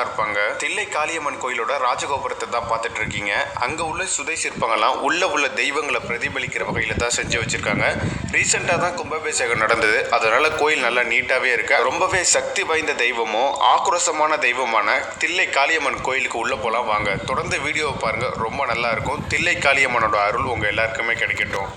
பெரியவங்களாம் இருப்பாங்க. தில்லை காளியம்மன் கோயிலோட ராஜகோபுரத்தை தான் பார்த்துட்டு இருக்கீங்க. அங்கே உள்ள சுதை சிற்பங்கள்லாம் உள்ள தெய்வங்களை பிரதிபலிக்கிற வகையில் தான் செஞ்சு வச்சிருக்காங்க. ரீசெண்டாக தான் கும்பாபிஷேகம் நடந்தது, அதனால கோயில் நல்லா நீட்டாகவே இருக்கு. ரொம்பவே சக்தி வாய்ந்த தெய்வமும் ஆக்ரோஷமான தெய்வமான தில்லை காளியம்மன் கோயிலுக்கு உள்ள போகலாம் வாங்க. தொடர்ந்து வீடியோவை பாருங்க, ரொம்ப நல்லா இருக்கும். தில்லை காளியம்மனோட அருள் உங்க எல்லாருக்குமே கிடைக்கட்டும்.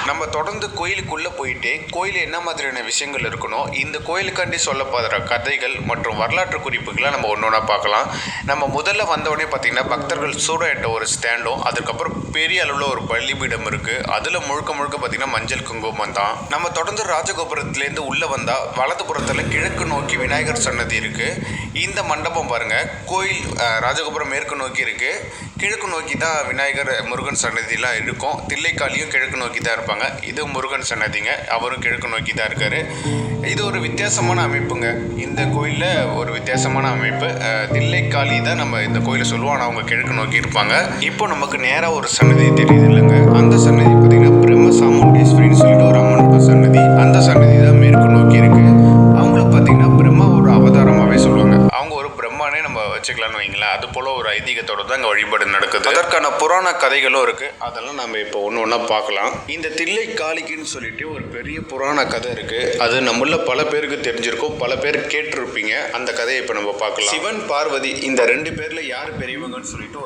நம்ம தொடர்ந்து கோயிலுக்குள்ளே போயிட்டு கோயில் என்ன மாதிரியான விஷயங்கள் இருக்கணும், இந்த கோயிலுக்காண்டி சொல்லப்படுற கதைகள் மற்றும் வரலாற்று குறிப்புகளை நம்ம ஒன்று ஒன்றா பார்க்கலாம். நம்ம முதல்ல வந்தோடனே பார்த்திங்கன்னா பக்தர்கள் சூறையிட்ட ஒரு ஸ்டாண்டும், அதுக்கப்புறம் பெரிய அளவில் ஒரு பள்ளிபீடம் இருக்குது. அதில் முழுக்க பார்த்திங்கன்னா மஞ்சள் குங்குமம் தான். நம்ம தொடர்ந்து ராஜகோபுரத்துலேருந்து உள்ளே வந்தால் வலதுபுறத்தில் கிழக்கு நோக்கி விநாயகர் சன்னதி இருக்குது. இந்த மண்டபம் பாருங்கள், கோயில் ராஜகோபுரம் மேற்கு நோக்கி இருக்குது, கிழக்கு நோக்கி தான் விநாயகர் முருகன் சன்னதிலாம் இருக்கும். தில்லைக்காளியும் கிழக்கு நோக்கி தான் இருப்பாங்க. இது முருகன் சன்னதிங்க, அவரும் கிழக்கு நோக்கி தான் இருக்காரு. இது ஒரு வித்தியாசமான அமைப்புங்க. இந்த கோயிலில் ஒரு வித்தியாசமான அமைப்பு. தில்லைக்காளி தான் நம்ம இந்த கோயிலை சொல்லுவோம், ஆனால் அவங்க கிழக்கு நோக்கி இருப்பாங்க. இப்போ நமக்கு நேராக ஒரு சன்னதி தெரியுது இல்லைங்க, அந்த சன்னதி பார்த்தீங்கன்னா பிரம்ம சாமுண்டீஸ்வரின்னு சொல்லிட்டு ஒரு அம்மனோட சன்னதி. அந்த சன்னதி தான் மேற்கு நோக்கி இருக்கு. அவங்கள பார்த்தீங்கன்னா பிரம்மா ஒரு அவதாரமாகவே சொல்லுவாங்க. அவங்க ஒரு பிரம்மானே நம்ம வச்சுக்கலாம்னு வைங்களேன். அது போல ஒரு ஐதீகத்தோட தான் அங்கே வழிபாடு நடக்குது. அதற்கான புராண கதைகளும் இருக்கு, அதெல்லாம் நம்ம இப்போ ஒன்று பார்க்கலாம். இந்த தில்லை காளிக்குன்னு சொல்லிட்டு ஒரு பெரிய புராண கதை இருக்கு. அது நம்மள பல பேருக்கு தெரிஞ்சிருக்கும், பல பேர் கேட்டிருப்பீங்க. அந்த கதையை இப்போ நம்ம பார்க்கலாம். சிவன் பார்வதி இந்த 2 பேர்ல யார் பெரியவங்கன்னு சொல்லிட்டு